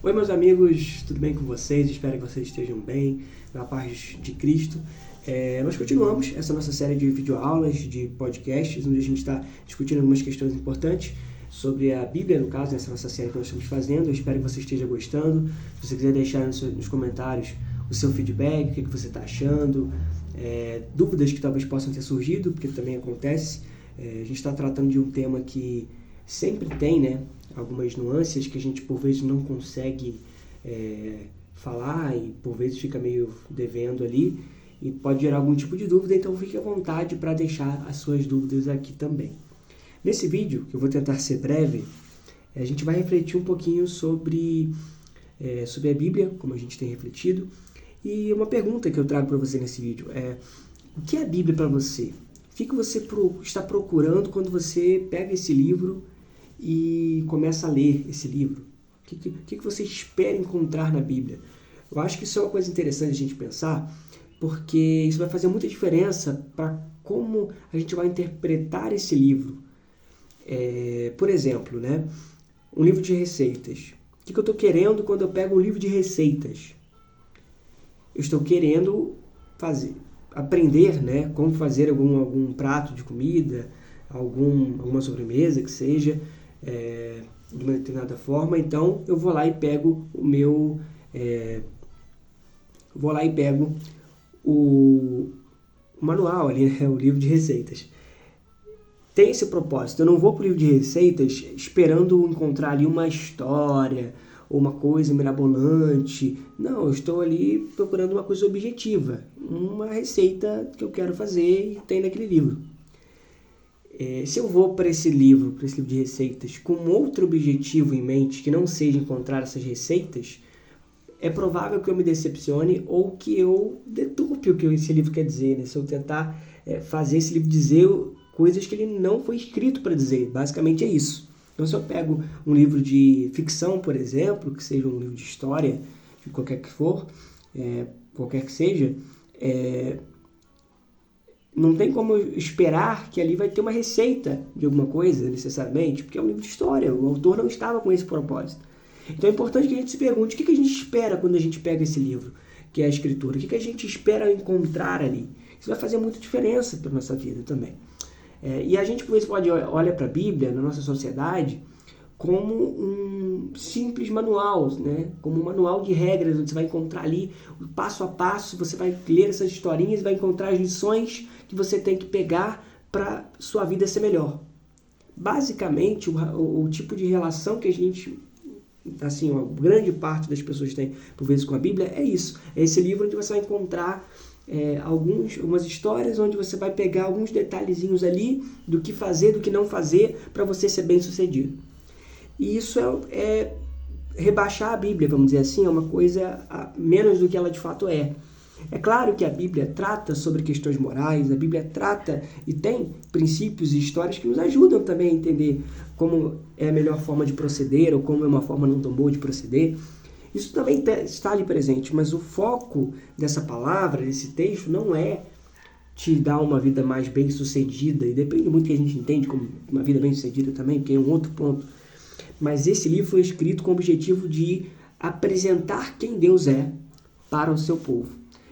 Oi meus amigos, tudo bem com vocês? Espero que vocês estejam bem, na paz de Cristo. Nós continuamos essa nossa série de videoaulas, de podcasts, onde a gente está discutindo algumas questões importantes sobre a Bíblia, no caso, nessa nossa série que nós estamos fazendo. Eu espero que você esteja gostando. Se você quiser deixar nos comentários o seu feedback, o que você está achando, dúvidas que talvez possam ter surgido, porque também acontece. A gente está tratando de um tema que sempre tem, né, algumas nuances que a gente por vezes não consegue falar e por vezes fica meio devendo ali e pode gerar algum tipo de dúvida, então fique à vontade para deixar as suas dúvidas aqui também. Nesse vídeo, que eu vou tentar ser breve, a gente vai refletir um pouquinho sobre a Bíblia, como a gente tem refletido, e uma pergunta que eu trago para você nesse vídeo é: o que é a Bíblia para você? O que você está procurando quando você pega esse livro e começa a ler esse livro? O que você espera encontrar na Bíblia? Eu acho que isso é uma coisa interessante a gente pensar, porque isso vai fazer muita diferença para como a gente vai interpretar esse livro. Por exemplo, né, um livro de receitas. O que eu estou querendo quando eu pego um livro de receitas? Eu estou querendo aprender, né, como fazer algum prato de comida, alguma sobremesa que seja, de uma determinada forma. Então eu vou lá e pego o manual ali, né, o livro de receitas. Tem esse propósito. Eu não vou para o livro de receitas esperando encontrar ali uma história ou uma coisa mirabolante. Não, eu estou ali procurando uma coisa objetiva, uma receita que eu quero fazer e tem naquele livro. Se eu vou para esse livro de receitas com outro objetivo em mente, que não seja encontrar essas receitas, é provável que eu me decepcione ou que eu deturpe o que esse livro quer dizer, né? Se eu tentar fazer esse livro dizer coisas que ele não foi escrito para dizer. Basicamente é isso. Então, se eu pego um livro de ficção, por exemplo, que seja um livro de história, de qualquer que for, qualquer que seja, não tem como esperar que ali vai ter uma receita de alguma coisa, necessariamente, porque é um livro de história, o autor não estava com esse propósito. Então é importante que a gente se pergunte o que a gente espera quando a gente pega esse livro, que é a Escritura, o que a gente espera encontrar ali. Isso vai fazer muita diferença para a nossa vida também. E a gente, por vezes, olha para a Bíblia, na nossa sociedade, como um simples manual, né? Como um manual de regras, onde você vai encontrar ali, passo a passo, você vai ler essas historinhas e vai encontrar as lições que você tem que pegar para sua vida ser melhor. Basicamente, o tipo de relação que a gente, assim, uma grande parte das pessoas tem, por vezes, com a Bíblia, é isso. É esse livro onde você vai encontrar algumas histórias, onde você vai pegar alguns detalhezinhos ali do que fazer, do que não fazer, para você ser bem sucedido. E isso é rebaixar a Bíblia, vamos dizer assim, é uma coisa menos do que ela de fato é. É claro que a Bíblia trata sobre questões morais, a Bíblia trata e tem princípios e histórias que nos ajudam também a entender como é a melhor forma de proceder ou como é uma forma não tão boa de proceder. Isso também está ali presente, mas o foco dessa palavra, desse texto, não é te dar uma vida mais bem-sucedida, e depende muito do que a gente entende como uma vida bem-sucedida também, porque é um outro ponto. Mas esse livro foi escrito com o objetivo de apresentar quem Deus é para o seu povo.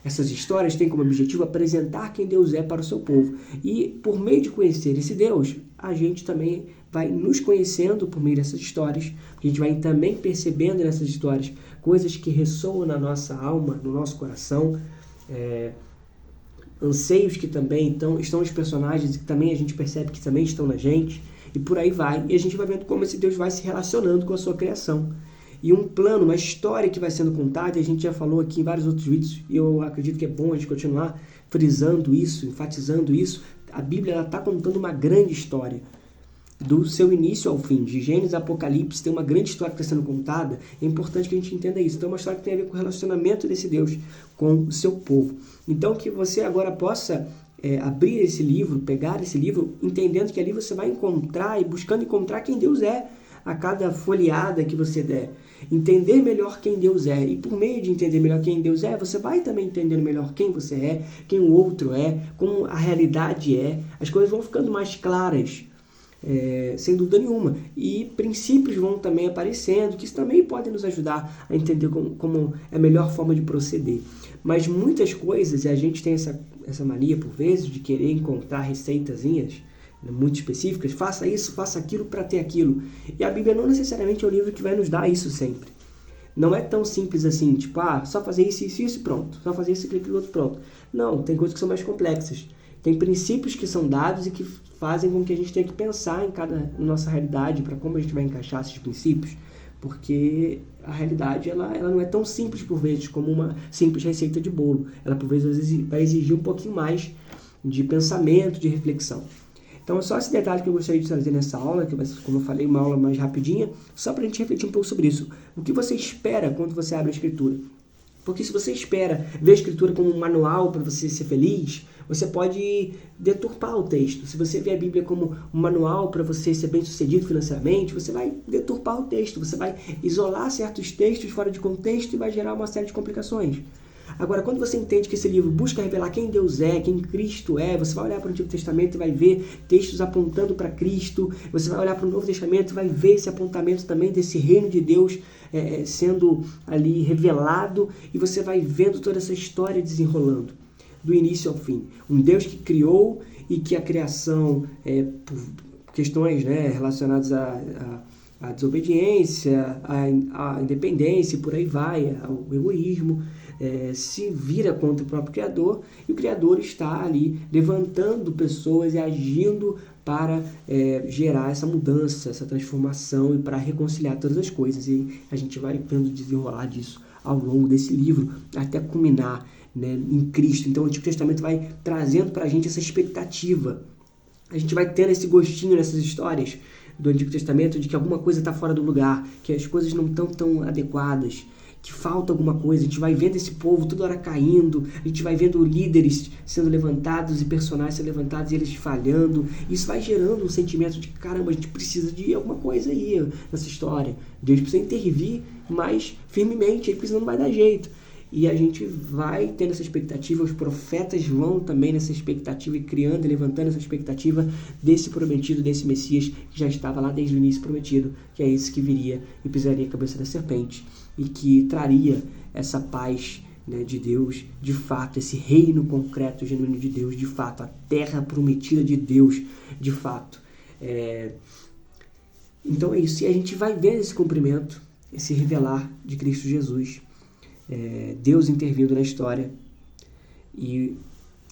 Essas histórias têm como objetivo apresentar quem Deus é para o seu povo. E por meio de conhecer esse Deus, a gente também vai nos conhecendo por meio dessas histórias. A gente vai também percebendo nessas histórias coisas que ressoam na nossa alma, no nosso coração, anseios que também estão nos personagens e que também a gente percebe que também estão na gente. E por aí vai. E a gente vai vendo como esse Deus vai se relacionando com a sua criação. E um plano, uma história que vai sendo contada, e a gente já falou aqui em vários outros vídeos, e eu acredito que é bom a gente continuar frisando isso, enfatizando isso. A Bíblia está contando uma grande história, do seu início ao fim, de Gênesis a Apocalipse, tem uma grande história que está sendo contada. É importante que a gente entenda isso. Então é uma história que tem a ver com o relacionamento desse Deus com o seu povo. Então que você agora possa abrir esse livro, pegar esse livro, entendendo que ali você vai encontrar e buscando encontrar quem Deus é a cada folheada que você der. Entender melhor quem Deus é. E por meio de entender melhor quem Deus é, você vai também entendendo melhor quem você é, quem o outro é, como a realidade é. As coisas vão ficando mais claras. sem dúvida nenhuma. E princípios vão também aparecendo, que isso também podem nos ajudar a entender como é a melhor forma de proceder. Mas muitas coisas, e a gente tem essa mania, por vezes, de querer encontrar receitazinhas muito específicas, faça isso, faça aquilo para ter aquilo. E a Bíblia não necessariamente é o livro que vai nos dar isso sempre. Não é tão simples assim, tipo, só fazer isso, isso, isso e pronto. Só fazer isso, aquilo, outro, pronto. Não, tem coisas que são mais complexas. Tem princípios que são dados e que fazem com que a gente tenha que pensar na nossa realidade, para como a gente vai encaixar esses princípios, porque a realidade ela não é tão simples por vezes como uma simples receita de bolo. Ela por vezes vai exigir um pouquinho mais de pensamento, de reflexão. Então é só esse detalhe que eu gostaria de trazer nessa aula, que vai ser, como eu falei, uma aula mais rapidinha, só para a gente refletir um pouco sobre isso. O que você espera quando você abre a Escritura? Porque se você espera ver a Escritura como um manual para você ser feliz, você pode deturpar o texto. Se você vê a Bíblia como um manual para você ser bem-sucedido financeiramente, você vai deturpar o texto, você vai isolar certos textos fora de contexto e vai gerar uma série de complicações. Agora, quando você entende que esse livro busca revelar quem Deus é, quem Cristo é, você vai olhar para o Antigo Testamento e vai ver textos apontando para Cristo, você vai olhar para o Novo Testamento e vai ver esse apontamento também desse reino de Deus sendo ali revelado, e você vai vendo toda essa história desenrolando, do início ao fim. Um Deus que criou e que a criação, por questões relacionadas à desobediência, à independência e por aí vai, ao egoísmo, se vira contra o próprio Criador, e o Criador está ali levantando pessoas e agindo para gerar essa mudança, essa transformação e para reconciliar todas as coisas. E a gente vai vendo desenrolar disso ao longo desse livro, até culminar em Cristo. Então o Antigo Testamento vai trazendo para a gente essa expectativa. A gente vai tendo esse gostinho nessas histórias do Antigo Testamento de que alguma coisa está fora do lugar, que as coisas não estão tão adequadas, que falta alguma coisa. A gente vai vendo esse povo toda hora caindo, a gente vai vendo líderes sendo levantados e personagens sendo levantados e eles falhando. Isso vai gerando um sentimento de caramba, a gente precisa de alguma coisa aí nessa história. Deus precisa intervir mais firmemente, porque senão não vai dar jeito. E a gente vai tendo essa expectativa, os profetas vão também nessa expectativa e criando e levantando essa expectativa desse prometido, desse Messias que já estava lá desde o início prometido, que é esse que viria e pisaria a cabeça da serpente e que traria essa paz de Deus, de fato, esse reino concreto, genuíno de Deus, de fato, a terra prometida de Deus, de fato. Então é isso, e a gente vai ver esse cumprimento, esse revelar de Cristo Jesus, Deus intervindo na história e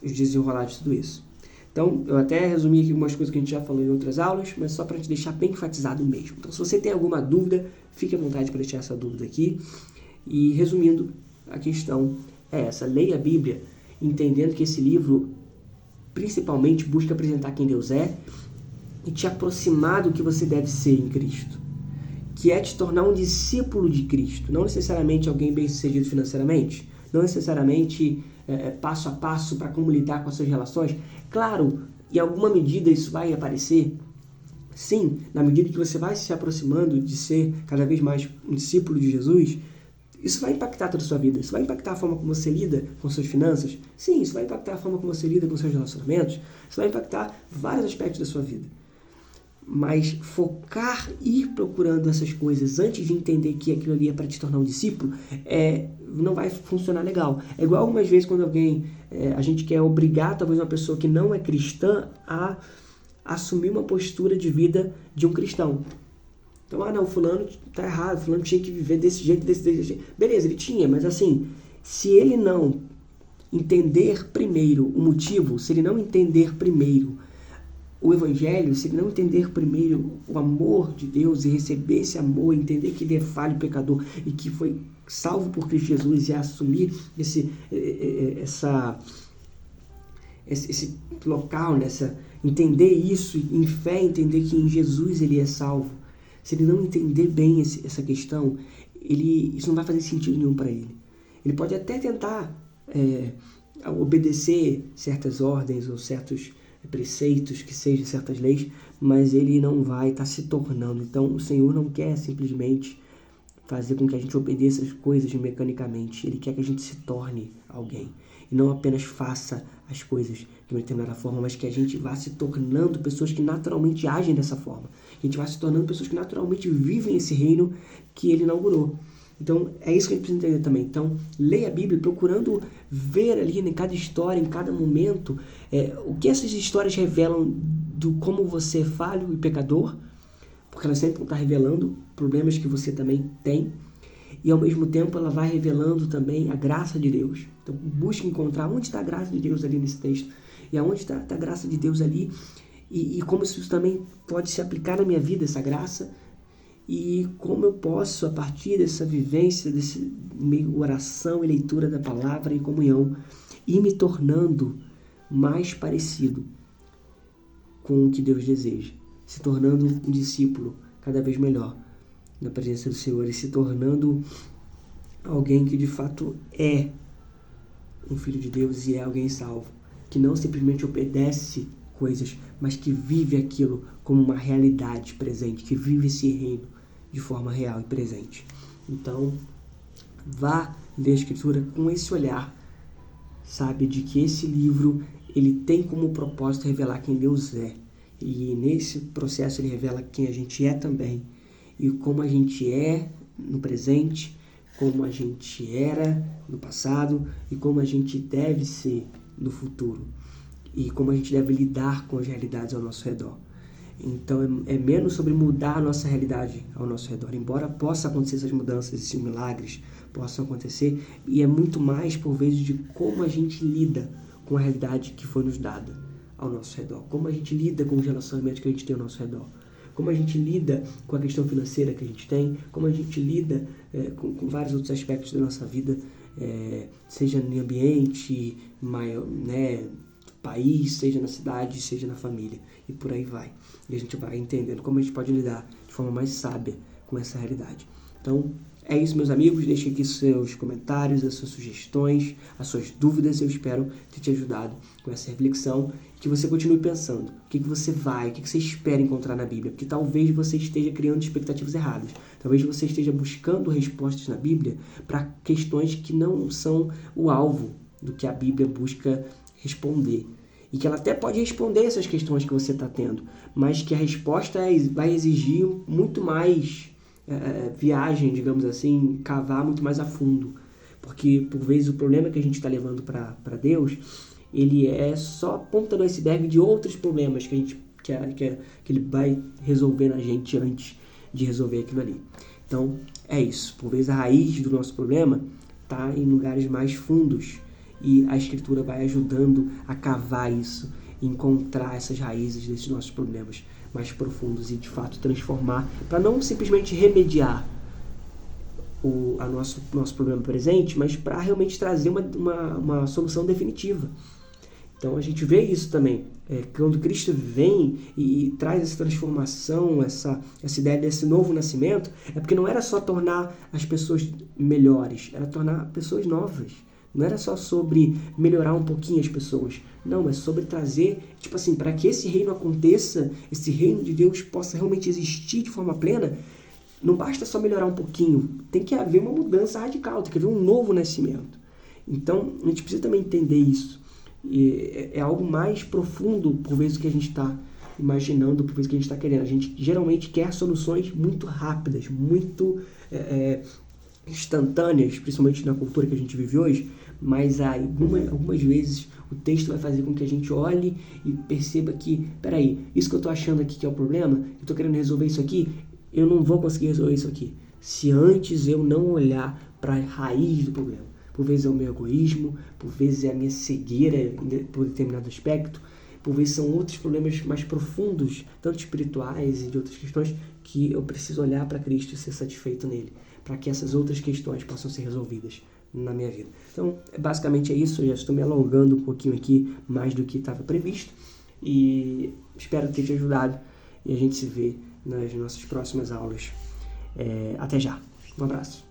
os desenrolar de tudo isso. Então, eu até resumi aqui algumas coisas que a gente já falou em outras aulas, mas só para te deixar bem enfatizado mesmo. Então, se você tem alguma dúvida, fique à vontade para deixar essa dúvida aqui. E, resumindo, a questão é essa. Leia a Bíblia entendendo que esse livro, principalmente, busca apresentar quem Deus é e te aproximar do que você deve ser em Cristo, que é te tornar um discípulo de Cristo, não necessariamente alguém bem-sucedido financeiramente, não necessariamente passo a passo para como lidar com as suas relações. Claro, em alguma medida isso vai aparecer, sim, na medida que você vai se aproximando de ser cada vez mais um discípulo de Jesus, isso vai impactar toda a sua vida, isso vai impactar a forma como você lida com suas finanças, sim, isso vai impactar a forma como você lida com seus relacionamentos, isso vai impactar vários aspectos da sua vida. Mas focar, ir procurando essas coisas antes de entender que aquilo ali é para te tornar um discípulo, não vai funcionar legal. É igual algumas vezes quando a gente quer obrigar talvez uma pessoa que não é cristã a assumir uma postura de vida de um cristão. Então, não, fulano tá errado, fulano tinha que viver desse jeito, desse jeito. Beleza, ele tinha, mas assim, se ele não entender primeiro o motivo, se ele não entender primeiro o Evangelho, se ele não entender primeiro o amor de Deus e receber esse amor, entender que ele é falho, pecador e que foi salvo por Cristo Jesus e assumir esse local, entender isso em fé, entender que em Jesus ele é salvo. Se ele não entender bem essa questão, isso não vai fazer sentido nenhum para ele. Ele pode até tentar obedecer certas ordens ou certos preceitos, que sejam certas leis, mas ele não vai estar se tornando. Então o Senhor não quer simplesmente fazer com que a gente obedeça as coisas mecanicamente, ele quer que a gente se torne alguém. e não apenas faça as coisas de uma determinada forma, mas que a gente vá se tornando pessoas que naturalmente agem dessa forma. A gente vai se tornando pessoas que naturalmente vivem esse reino que ele inaugurou. Então, é isso que a gente precisa entender também. Então, leia a Bíblia procurando ver ali em cada história, em cada momento, o que essas histórias revelam do como você é falho e pecador, porque elas sempre vão estar revelando problemas que você também tem, e ao mesmo tempo ela vai revelando também a graça de Deus. Então, busque encontrar onde está a graça de Deus ali nesse texto, e aonde está a graça de Deus ali, e como isso também pode se aplicar na minha vida, essa graça, e como eu posso, a partir dessa vivência, desse meio oração e leitura da palavra e comunhão, ir me tornando mais parecido com o que Deus deseja, se tornando um discípulo cada vez melhor na presença do Senhor e se tornando alguém que de fato é um filho de Deus e é alguém salvo, que não simplesmente obedece coisas, mas que vive aquilo como uma realidade presente, que vive esse reino de forma real e presente. Então, vá ler a Escritura com esse olhar, sabe, de que esse livro, ele tem como propósito revelar quem Deus é. E nesse processo ele revela quem a gente é também. E como a gente é no presente, como a gente era no passado e como a gente deve ser no futuro. E como a gente deve lidar com as realidades ao nosso redor. Então é menos sobre mudar a nossa realidade ao nosso redor, embora possa acontecer essas mudanças, esses milagres possam acontecer, e é muito mais por vezes de como a gente lida com a realidade que foi nos dada ao nosso redor, como a gente lida com os relacionamentos que a gente tem ao nosso redor, como a gente lida com a questão financeira que a gente tem, como a gente lida com vários outros aspectos da nossa vida, seja no ambiente maior, país, seja na cidade, seja na família, e por aí vai. E a gente vai entendendo como a gente pode lidar de forma mais sábia com essa realidade. Então, é isso, meus amigos. Deixem aqui seus comentários, as suas sugestões, as suas dúvidas. Eu espero ter te ajudado com essa reflexão, que você continue pensando. O que você vai, o que você espera encontrar na Bíblia? Porque talvez você esteja criando expectativas erradas. Talvez você esteja buscando respostas na Bíblia para questões que não são o alvo do que a Bíblia busca responder. E que ela até pode responder essas questões que você está tendo, mas que a resposta vai exigir muito mais viagem, digamos assim, cavar muito mais a fundo. Porque, por vezes, o problema que a gente está levando para Deus, ele é só a ponta do iceberg de outros problemas que ele vai resolver na gente antes de resolver aquilo ali. Então, é isso. Por vezes, a raiz do nosso problema está em lugares mais fundos, e a Escritura vai ajudando a cavar isso, encontrar essas raízes desses nossos problemas mais profundos e de fato transformar, para não simplesmente remediar o nosso problema presente, mas para realmente trazer uma solução definitiva. Então a gente vê isso também, quando Cristo vem e traz essa transformação, essa ideia desse novo nascimento, é porque não era só tornar as pessoas melhores, era tornar pessoas novas. Não era só sobre melhorar um pouquinho as pessoas. Não, mas sobre trazer, para que esse reino aconteça, esse reino de Deus possa realmente existir de forma plena, não basta só melhorar um pouquinho. Tem que haver uma mudança radical, tem que haver um novo nascimento. Então, a gente precisa também entender isso. E é algo mais profundo, por vezes, do que a gente está imaginando, por vezes, que a gente está querendo. A gente geralmente quer soluções muito rápidas, muito instantâneas, principalmente na cultura que a gente vive hoje, mas algumas vezes o texto vai fazer com que a gente olhe e perceba que, peraí, isso que eu estou achando aqui que é o problema, eu estou querendo resolver isso aqui, eu não vou conseguir resolver isso aqui, se antes eu não olhar para a raiz do problema. Por vezes é o meu egoísmo, por vezes é a minha cegueira por determinado aspecto, por vezes são outros problemas mais profundos, tanto espirituais e de outras questões, que eu preciso olhar para Cristo e ser satisfeito nele, para que essas outras questões possam ser resolvidas na minha vida. Então, basicamente é isso. Eu já estou me alongando um pouquinho aqui, mais do que estava previsto, e espero ter te ajudado, e a gente se vê nas nossas próximas aulas. Até já. Um abraço.